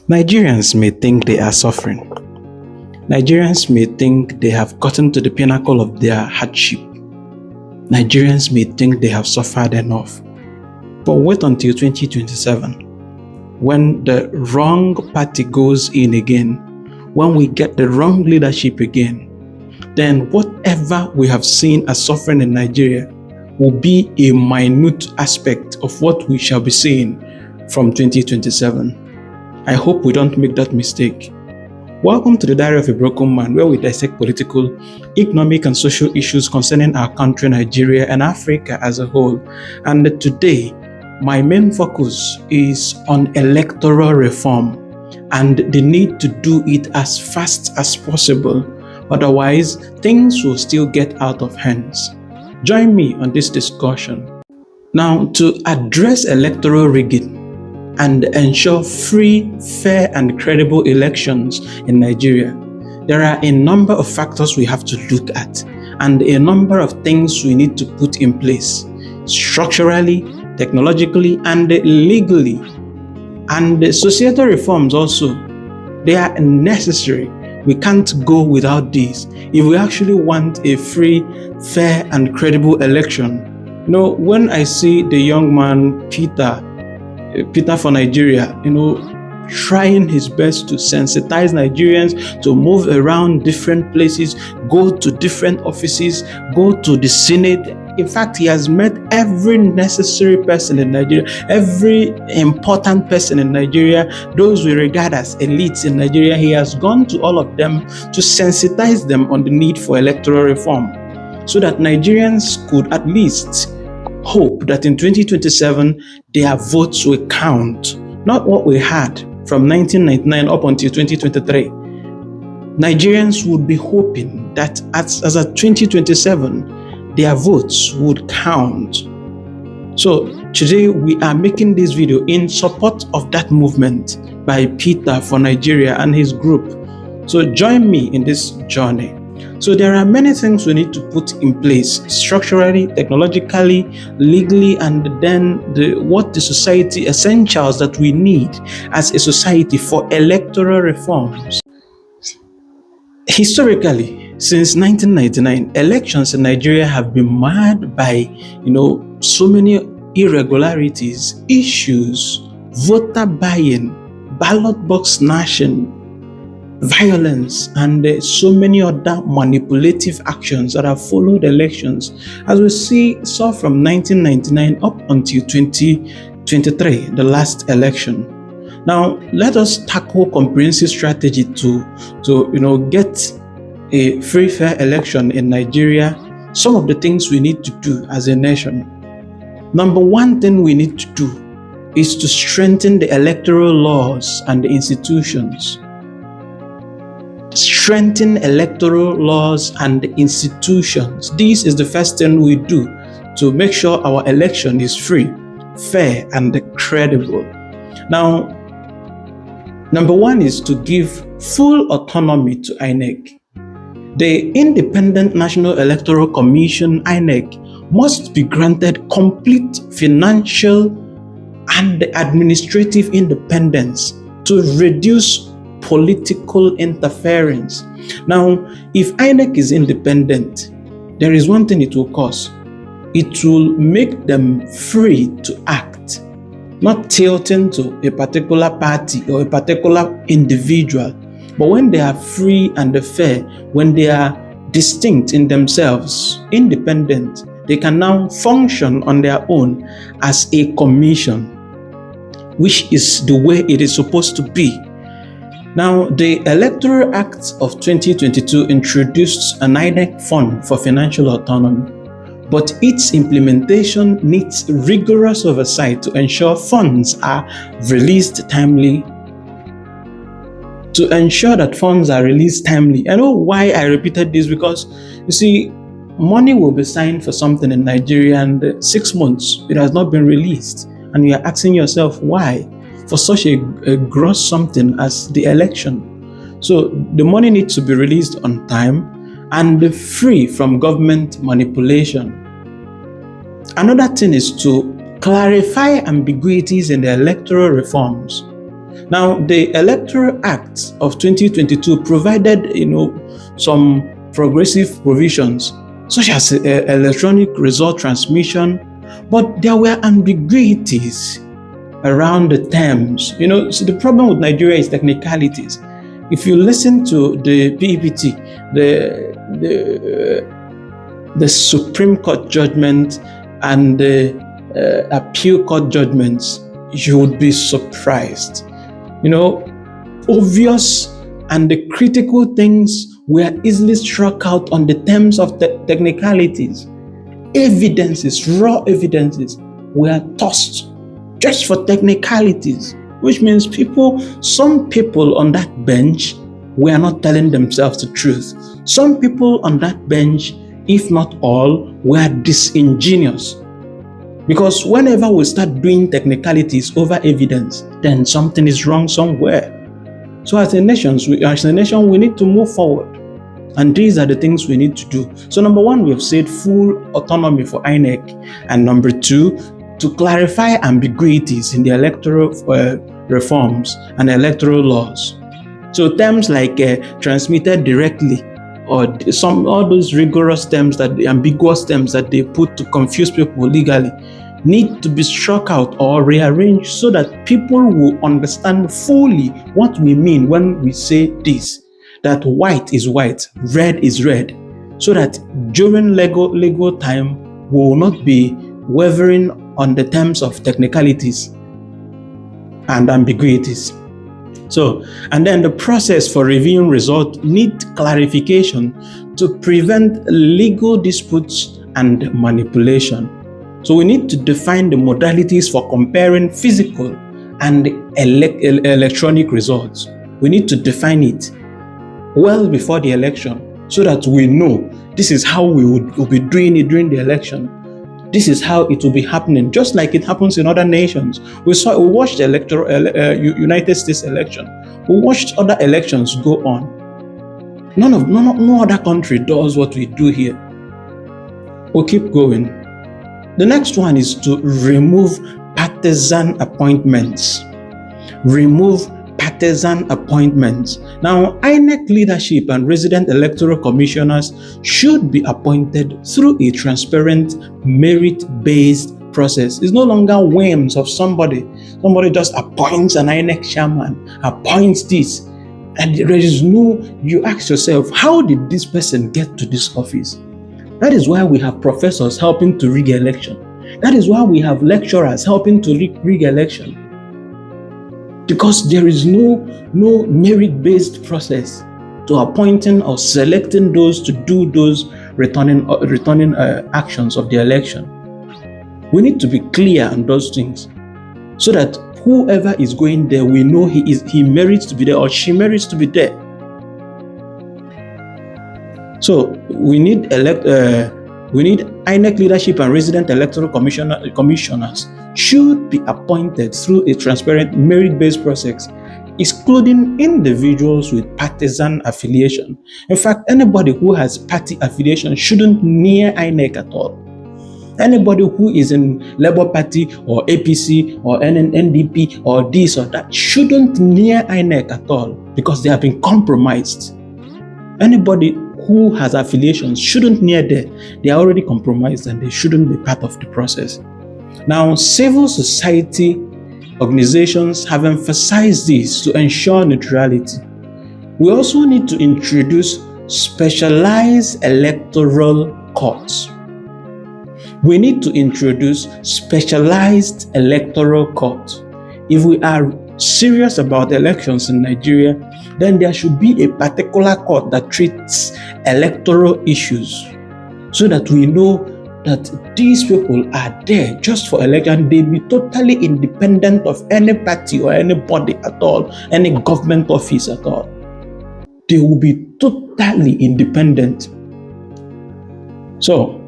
Nigerians may think they are suffering. Nigerians may think they have gotten to the pinnacle of their hardship. Nigerians may think they have suffered enough. But wait until 2027, when the wrong party goes in again, when we get the wrong leadership again, then whatever we have seen as suffering in Nigeria will be a minute aspect of what we shall be seeing from 2027. I hope we don't make that mistake. Welcome to the Diary of a Broken Man, where we dissect political, economic, and social issues concerning our country, Nigeria, and Africa as a whole. And today, my main focus is on electoral reform and the need to do it as fast as possible. Otherwise, things will still get out of hands. Join me on this discussion. Now, to address electoral rigging and ensure free, fair, and credible elections in Nigeria, there are a number of factors we have to look at and a number of things we need to put in place structurally, technologically, and legally. And the societal reforms also, they are necessary. We can't go without these if we actually want a free, fair, and credible election. You know, when I see the young man PETER4NIGERIA, trying his best to sensitize Nigerians to move around different places, go to different offices, go to the Senate. In fact, he has met every necessary person in Nigeria, every important person in Nigeria, those we regard as elites in Nigeria. He has gone to all of them to sensitize them on the need for electoral reform so that Nigerians could at least hope that in 2027, their votes will count, not what we had from 1999 up until 2023. Nigerians would be hoping that as of 2027, their votes would count. So today we are making this video in support of that movement by PETER4NIGERIA and his group. So join me in this journey. So there are many things we need to put in place structurally, technologically, legally, and then what the society essentials that we need as a society for electoral reforms. Historically, since 1999, elections in Nigeria have been marred by, so many irregularities, issues, voter buying, ballot box snatching, violence, and so many other manipulative actions that have followed elections, as we saw from 1999 up until 2023, the last election. Now, let us tackle comprehensive strategy to get a free, fair election in Nigeria. Some of the things we need to do as a nation. Number one thing we need to do is to strengthen the electoral laws and the institutions. Strengthen electoral laws and institutions. This is the first thing we do to make sure our election is free, fair, and credible. Now, number one is to give full autonomy to INEC. The Independent National Electoral Commission, INEC, must be granted complete financial and administrative independence to reduce political interference. Now, if INEC is independent, there is one thing it will cause. It will make them free to act, not tilting to a particular party or a particular individual. But when they are free and fair, when they are distinct in themselves, independent, they can now function on their own as a commission, which is the way it is supposed to be. Now, the Electoral Act of 2022 introduced an INEC fund for financial autonomy, but its implementation needs rigorous oversight to ensure funds are released timely. To ensure that funds are released timely. I know why I repeated this, because you see, money will be signed for something in Nigeria and 6 months it has not been released, and you are asking yourself why for such a gross something as the election. So the money needs to be released on time and free from government manipulation. Another thing is to clarify ambiguities in the electoral reforms. Now, the Electoral Act of 2022 provided, some progressive provisions, such as electronic result transmission, but there were ambiguities around the terms. So the problem with Nigeria is technicalities. If you listen to the PEPT, the Supreme Court judgment and the appeal court judgments, you would be surprised. Obvious and the critical things were easily struck out on the terms of the technicalities. Evidences, raw evidences, were tossed just for technicalities, which means some people on that bench were not telling themselves the truth. Some people on that bench, if not all, were disingenuous. Because whenever we start doing technicalities over evidence, then something is wrong somewhere. So as a nation, we need to move forward. And these are the things we need to do. So number one, we have said full autonomy for INEC. And number two, to clarify ambiguities in the electoral reforms and electoral laws. So terms like transmitted directly, or all those rigorous terms, the ambiguous terms that they put to confuse people legally, need to be struck out or rearranged so that people will understand fully what we mean when we say this, that white is white, red is red, so that during legal time we will not be wavering on the terms of technicalities and ambiguities. So, and then the process for reviewing results need clarification to prevent legal disputes and manipulation. So we need to define the modalities for comparing physical and electronic results. We need to define it well before the election so that we know this is how we will be doing it during the election. This is how it will be happening, just like it happens in other nations. We watched the United States election. We watched other elections go on. No other country does what we do here. We'll keep going. The next one is to remove partisan appointments. Remove partisan appointments. Now, INEC leadership and resident electoral commissioners should be appointed through a transparent, merit-based process. It's no longer whims of somebody. Somebody just appoints an INEC chairman, appoints this. And you ask yourself, how did this person get to this office? That is why we have professors helping to rig election. That is why we have lecturers helping to rig election. Because there is no merit-based process to appointing or selecting those to do those returning actions of the election. We need to be clear on those things so that whoever is going there, we know he merits to be there or she merits to be there. So we need INEC leadership and resident electoral commissioners should be appointed through a transparent, merit-based process, excluding individuals with partisan affiliation. In fact, anybody who has party affiliation shouldn't near INEC at all. Anybody who is in Labour Party or APC or NDP or this or that shouldn't near INEC at all because they have been compromised. Anybody who has affiliations shouldn't near there. They are already compromised and they shouldn't be part of the process. Now, civil society organizations have emphasized this to ensure neutrality. We also need to introduce specialized electoral courts. We need to introduce specialized electoral courts. If we are serious about elections in Nigeria, then there should be a particular court that treats electoral issues so that we know that these people are there just for election. They be totally independent of any party or anybody at all, any government office at all. They will be totally independent. So,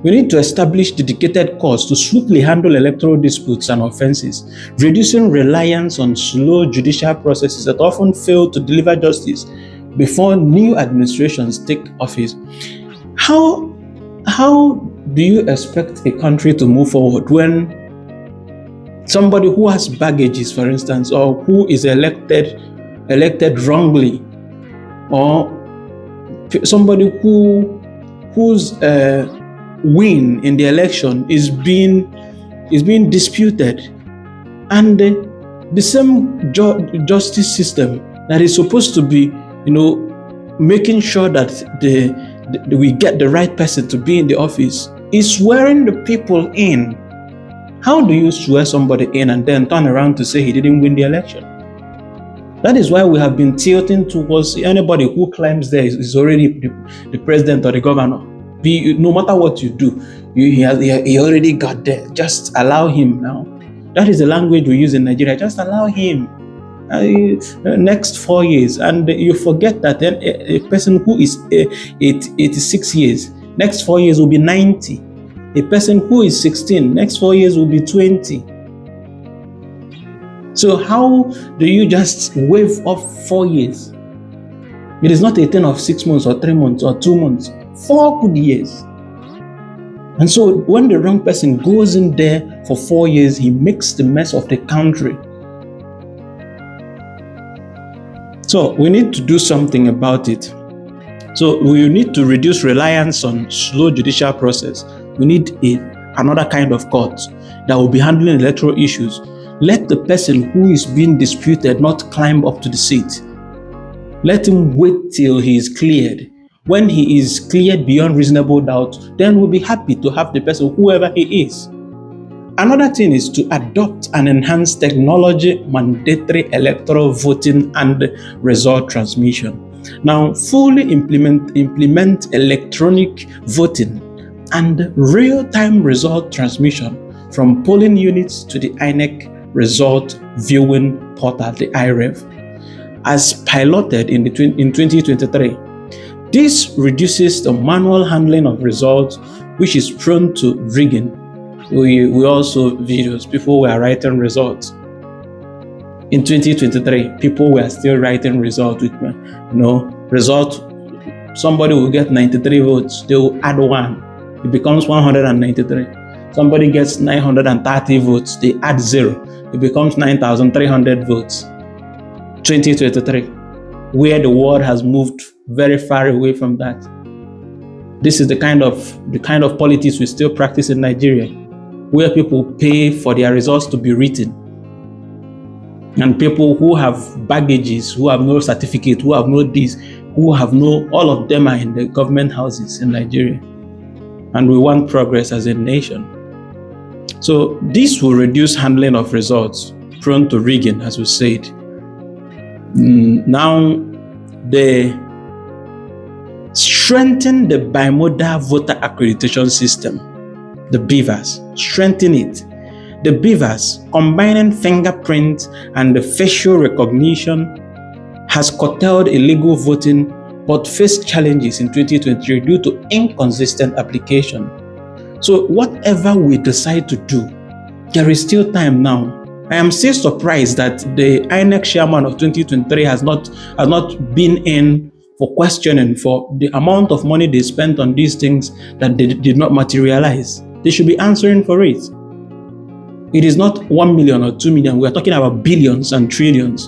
we need to establish dedicated courts to swiftly handle electoral disputes and offenses, reducing reliance on slow judicial processes that often fail to deliver justice before new administrations take office. How do you expect a country to move forward when Somebody who has baggages, for instance, or who is elected wrongly, or somebody whose win in the election is being disputed, and the same justice system that is supposed to be, making sure that we get the right person to be in the office, is swearing the people in. How do you swear somebody in and then turn around to say he didn't win the election? That is why we have been tilting towards anybody who claims there is already the president or the governor. No matter what you do, he already got there. Just allow him now. That is the language we use in Nigeria. Just allow him. Next 4 years, and you forget that then a person who is 86 years, next 4 years will be 90. A person who is 16, next 4 years will be 20. So how do you just wave off 4 years? It is not a thing of 6 months or 3 months or 2 months, 4 good years. And so when the wrong person goes in there for 4 years, he makes the mess of the country. So we need to do something about it. So we need to reduce reliance on slow judicial process. We need another kind of court that will be handling electoral issues. Let the person who is being disputed not climb up to the seat. Let him wait till he is cleared. When he is cleared beyond reasonable doubt, then we'll be happy to have the person, whoever he is. Another thing is to adopt and enhance technology mandatory electoral voting and result transmission. Now, fully implement electronic voting and real-time result transmission from polling units to the INEC result viewing portal, the IREV, as piloted in 2023. This reduces the manual handling of results, which is prone to rigging. We also videos, people were writing results. In 2023, people were still writing results with result. Somebody will get 93 votes, they will add 1. It becomes 193. Somebody gets 930 votes, they add 0. It becomes 9,300 votes. 2023, where the world has moved very far away from that. This is the kind of politics we still practice in Nigeria, where people pay for their results to be written. And people who have baggages, who have no certificate, who have no this, who have no, all of them are in the government houses in Nigeria. And we want progress as a nation. So this will reduce handling of results prone to rigging, as we said. Now, they strengthen the bimodal voter accreditation system, the BVAS, strengthen it. The BVAS, combining fingerprint and the facial recognition, has curtailed illegal voting but faced challenges in 2023 due to inconsistent application. So whatever we decide to do, there is still time now. I am still surprised that the INEC chairman of 2023 has not been in for questioning for the amount of money they spent on these things that they did not materialize. They should be answering for it. It is not 1 million or 2 million. We are talking about billions and trillions.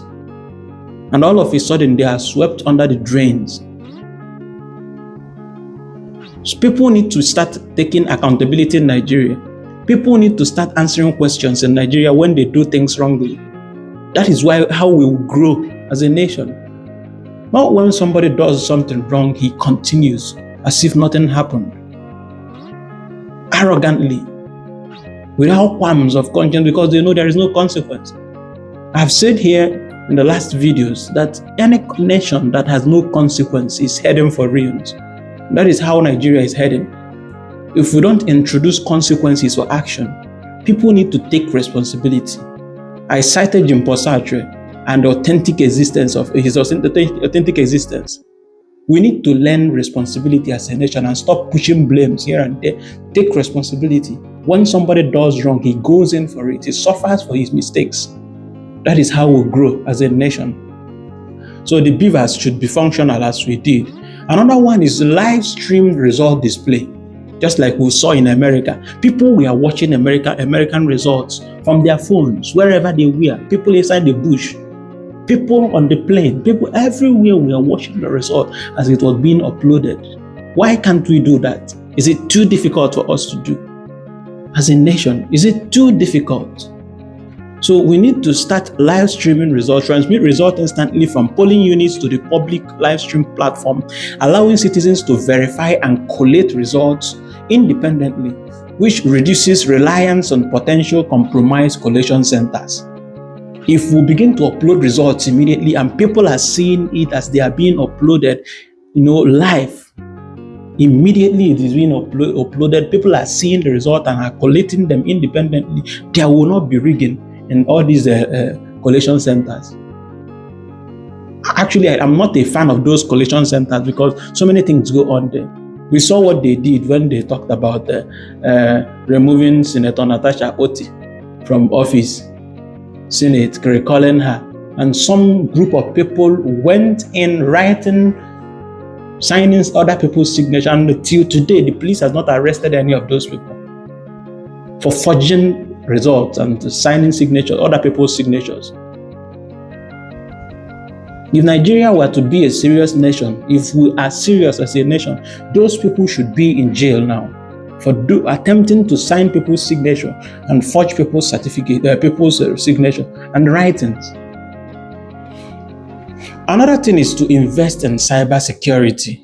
And all of a sudden, they are swept under the drains. So people need to start taking accountability in Nigeria. People need to start answering questions in Nigeria when they do things wrongly. That is how we will grow as a nation. Not when somebody does something wrong, he continues as if nothing happened. Arrogantly, without qualms of conscience, because they know there is no consequence. I've said here in the last videos that any nation that has no consequence is heading for ruins. That is how Nigeria is heading. If we don't introduce consequences for action, people need to take responsibility. I cited Jim Sartre and the authentic existence of his authentic existence. We need to learn responsibility as a nation and stop pushing blames here and there. Take responsibility. When somebody does wrong, he goes in for it. He suffers for his mistakes. That is how we grow as a nation. So the BVAS should be functional as we did. Another one is live stream result display. Just like we saw in America. People were watching American results from their phones, wherever they were, people inside the bush, people on the plane, people everywhere were watching the result as it was being uploaded. Why can't we do that? Is it too difficult for us to do? As a nation, is it too difficult? So we need to start live streaming results, transmit results instantly from polling units to the public live stream platform, allowing citizens to verify and collate results independently, which reduces reliance on potential compromise collation centers. If we begin to upload results immediately and people are seeing it as they are being uploaded, live, immediately it is being uploaded, people are seeing the result and are collating them independently, there will not be rigging in all these collation centers. Actually, I'm not a fan of those collation centers because so many things go on there. We saw what they did when they talked about removing Senator Natasha Oti from office, Senate, recalling her. And some group of people went in writing, signing other people's signature. And until today, the police has not arrested any of those people for forging results and signing signatures, other people's signatures. If Nigeria were to be a serious nation, if we are serious as a nation, those people should be in jail now for attempting to sign people's signature and forge people's certificate, people's signature and writings. Another thing is to invest in cybersecurity.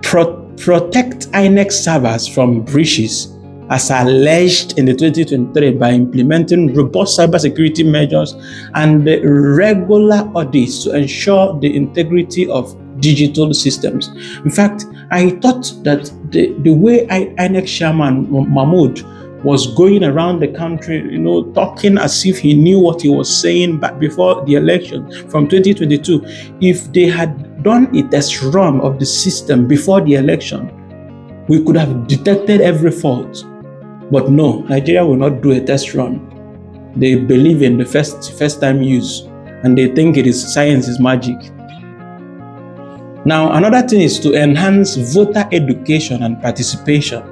Protect INEC servers from breaches as alleged in the 2023 by implementing robust cybersecurity measures and regular audits to ensure the integrity of digital systems. In fact, I thought that the way INEC chairman Mahmoud was going around the country, talking as if he knew what he was saying back before the election from 2022, if they had done a test run of the system before the election, we could have detected every fault. But no, Nigeria will not do a test run. They believe in the first time use, and they think science is magic. Now, another thing is to enhance voter education and participation.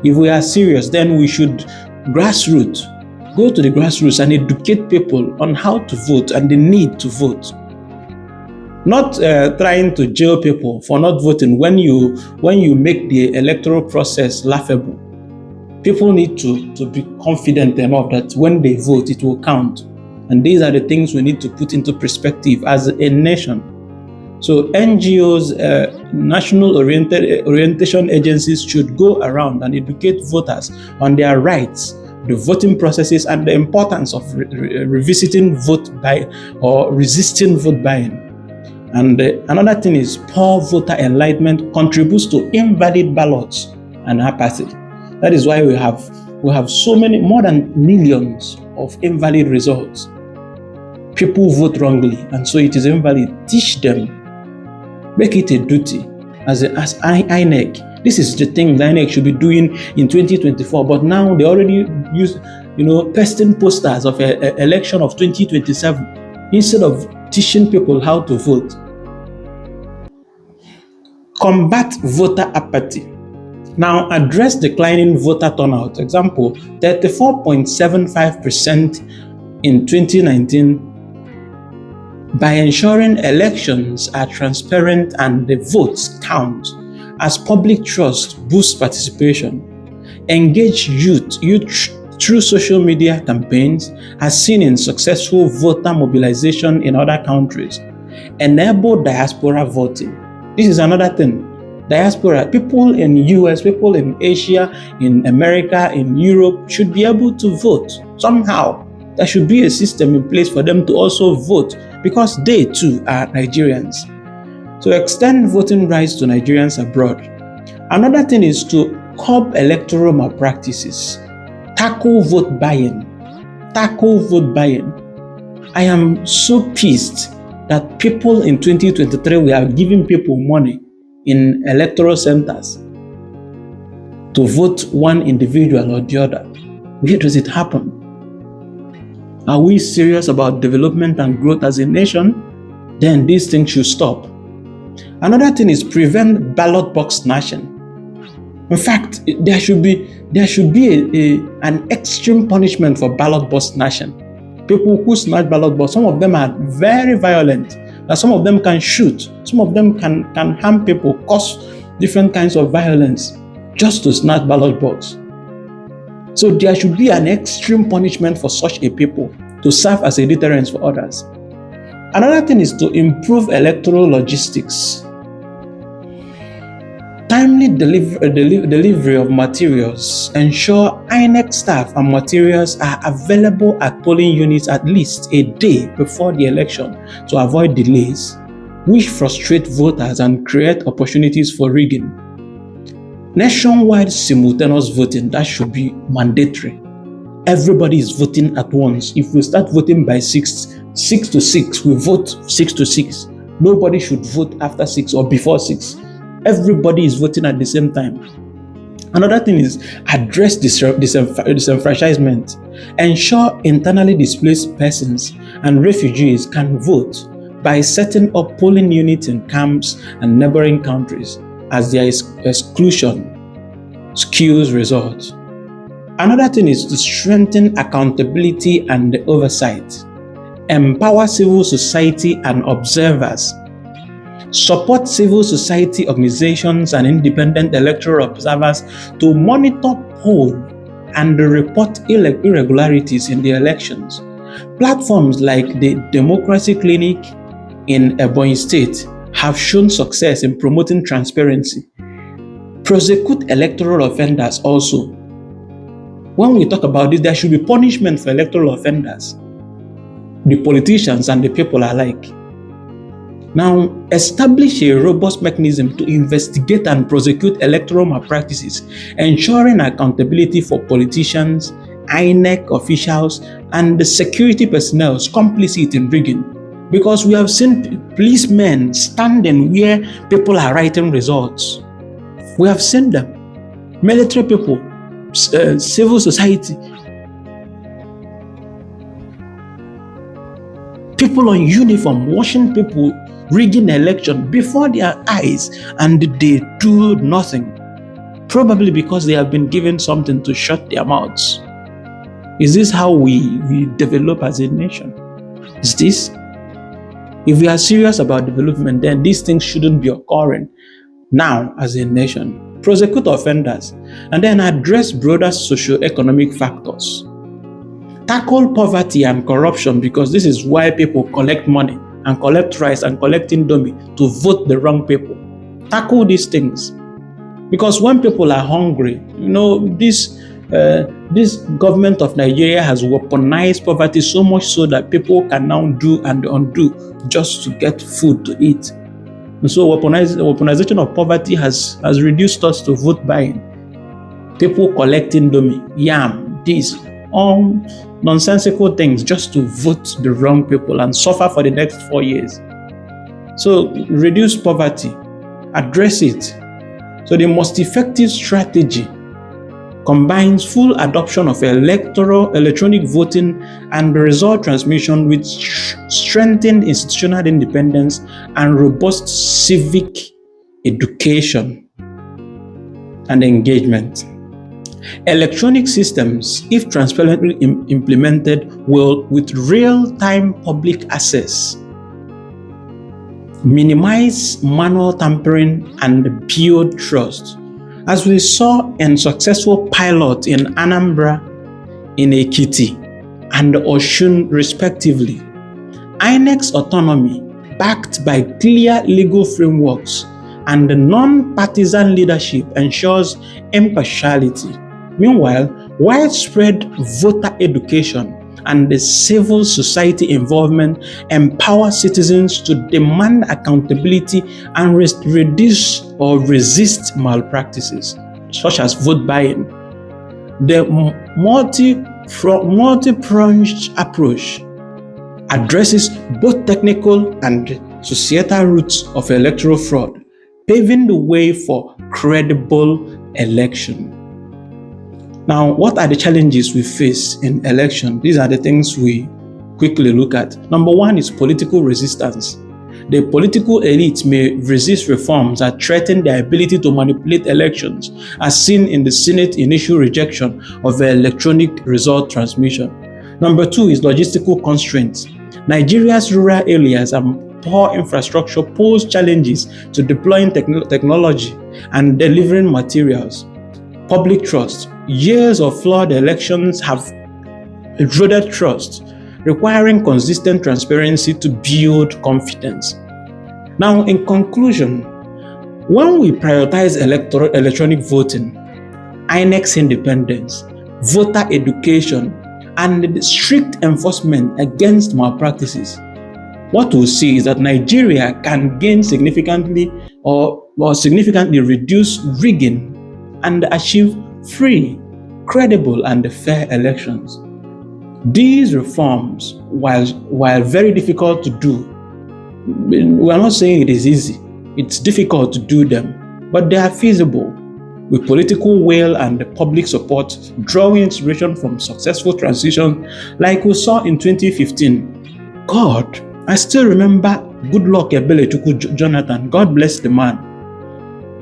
If we are serious, then we should go to the grassroots and educate people on how to vote and the need to vote. Not trying to jail people for not voting when you make the electoral process laughable. People need to be confident enough that when they vote, it will count. And these are the things we need to put into perspective as a nation. So NGOs, national orientation agencies should go around and educate voters on their rights, the voting processes, and the importance of revisiting vote buying or resisting vote buying. And another thing is poor voter enlightenment contributes to invalid ballots and apathy. That is why we have so many, more than millions of invalid results. People vote wrongly, and so it is invalid. Teach them. Make it a duty as INEC. This is the thing the INEC should be doing in 2024. But now they already use, pasting posters of an election of 2027 instead of teaching people how to vote. Combat voter apathy. Now, address declining voter turnout. Example, 34.75% in 2019 by ensuring elections are transparent and the votes count as public trust boosts participation. Engage youth through social media campaigns as seen in successful voter mobilization in other countries. Enable diaspora voting. This is another thing. Diaspora, people in US, people in Asia, in America, in Europe should be able to vote somehow. There should be a system in place for them to also vote because they too are Nigerians. So extend voting rights to Nigerians abroad. Another thing is to curb electoral malpractices. Tackle vote buying. I am so pissed that people in 2023, we are giving people money in electoral centers to vote one individual or the other. Where does it happen? Are we serious about development and growth as a nation? Then these things should stop. Another thing is prevent ballot box snatching. In fact, there should be an extreme punishment for ballot box snatching. People who snatch ballot box, some of them are very violent. Some of them can shoot, some of them can harm people, cause different kinds of violence just to snatch ballot box. So there should be an extreme punishment for such a people to serve as a deterrent for others. Another thing is to improve electoral logistics. Timely delivery of materials. Ensure INEC staff and materials are available at polling units at least a day before the election to avoid delays, which frustrate voters and create opportunities for rigging. Nationwide simultaneous voting, that should be mandatory. Everybody is voting at once. If we start voting by 6 to 6, we vote 6 to 6. Nobody should vote after 6 or before 6. Everybody is voting at the same time. Another thing is address disenfranchisement. Ensure internally displaced persons and refugees can vote by setting up polling units in camps and neighboring countries as their exclusion skews results. Another thing is to strengthen accountability and oversight. Empower civil society and observers. Support civil society organizations and independent electoral observers to monitor, poll, and report irregularities in the elections. Platforms like the Democracy Clinic in Ebonyi State have shown success in promoting transparency. Prosecute electoral offenders also. When we talk about this, there should be punishment for electoral offenders, the politicians and the people alike. Now, establish a robust mechanism to investigate and prosecute electoral malpractices, ensuring accountability for politicians, INEC officials, and the security personnel complicit in rigging. Because we have seen policemen standing where people are writing results. We have seen them. Military people, civil society, people on uniform, watching people rigging election before their eyes, and they do nothing. Probably because they have been given something to shut their mouths. Is this how we develop as a nation? Is this? If we are serious about development, then these things shouldn't be occurring now as a nation. Prosecute offenders, and then address broader socio-economic factors. Tackle poverty and corruption, because this is why people collect money and collect rice and collect indomie to vote the wrong people. Tackle these things. Because when people are hungry, this government of Nigeria has weaponized poverty so much so that people can now do and undo just to get food to eat. And so weaponization of poverty has reduced us to vote buying. People collecting indomie, yam, this, all nonsensical things just to vote the wrong people and suffer for the next 4 years. So reduce poverty, address it. So the most effective strategy combines full adoption of electronic voting and result transmission with strengthened institutional independence and robust civic education and engagement. Electronic systems, if transparently implemented, will, with real-time public access, minimize manual tampering and build trust. As we saw in successful pilot in Anambra, in Ekiti, and Osun respectively, INEC's autonomy, backed by clear legal frameworks and non-partisan leadership, ensures impartiality. Meanwhile, widespread voter education and the civil society involvement empower citizens to demand accountability and reduce or resist malpractices, such as vote buying. The multi-pronged approach addresses both technical and societal roots of electoral fraud, paving the way for credible election. Now, what are the challenges we face in election? These are the things we quickly look at. Number one is political resistance. The political elites may resist reforms that threaten their ability to manipulate elections, as seen in the Senate initial rejection of the electronic result transmission. Number 2 is logistical constraints. Nigeria's rural areas and poor infrastructure pose challenges to deploying technology and delivering materials. Public trust. Years of flawed elections have eroded trust, requiring consistent transparency to build confidence. Now, in conclusion, when we prioritize electronic voting, INEC's independence, voter education, and strict enforcement against malpractices, what we'll see is that Nigeria can gain significantly or significantly reduce rigging and achieve free, credible, and fair elections. These reforms, while very difficult to do, we are not saying it is easy. It's difficult to do them, but they are feasible. With political will and public support, drawing inspiration from successful transitions like we saw in 2015. God, I still remember Goodluck Ebele Jonathan, God bless the man.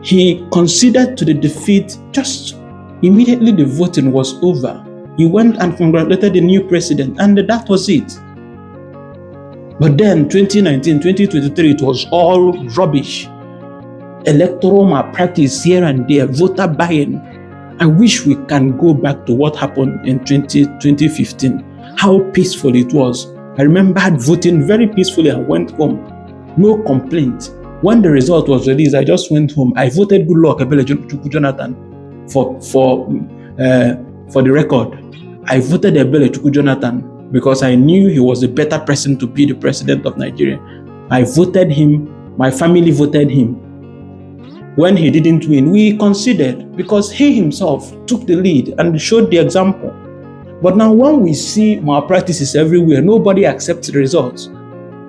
He conceded to the defeat just immediately the voting was over. He went and congratulated the new president, and that was it. But then 2019, 2023, it was all rubbish. Electoral malpractice here and there, voter buying. I wish we can go back to what happened in 2015, how peaceful it was. I remember voting very peacefully and went home. No complaint. When the result was released, I just went home. I voted Goodluck Ebele Jonathan for the record. I voted Ebele Jonathan because I knew he was a better person to be the president of Nigeria. I voted him. My family voted him. When he didn't win, we conceded because he himself took the lead and showed the example. But now when we see malpractices everywhere, nobody accepts the results.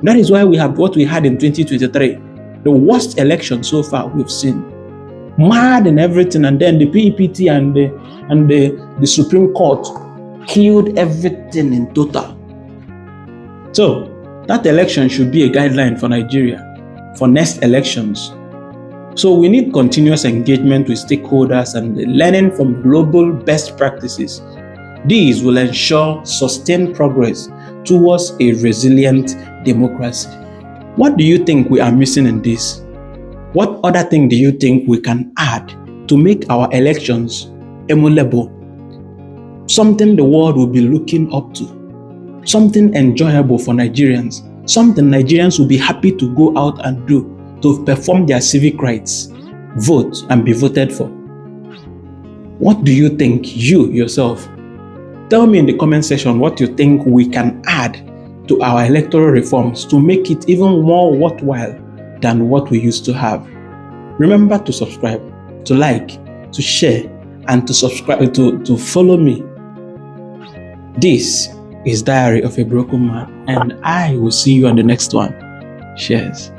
That is why we have what we had in 2023. The worst election so far we've seen. Mad and everything, and then the PEPT and the Supreme Court killed everything in total. So that election should be a guideline for Nigeria for next elections. So we need continuous engagement with stakeholders and learning from global best practices. These will ensure sustained progress towards a resilient democracy. What do you think we are missing in this? What other thing do you think we can add to make our elections emulable? Something the world will be looking up to. Something enjoyable for Nigerians. Something Nigerians will be happy to go out and do to perform their civic rights, vote, and be voted for. What do you think, you yourself? Tell me in the comment section what you think we can add to our electoral reforms to make it even more worthwhile than what we used to have. Remember to subscribe, to like, to share, and to subscribe to follow me. This is Diary of a Broken Man, and I will see you on the next one. Cheers.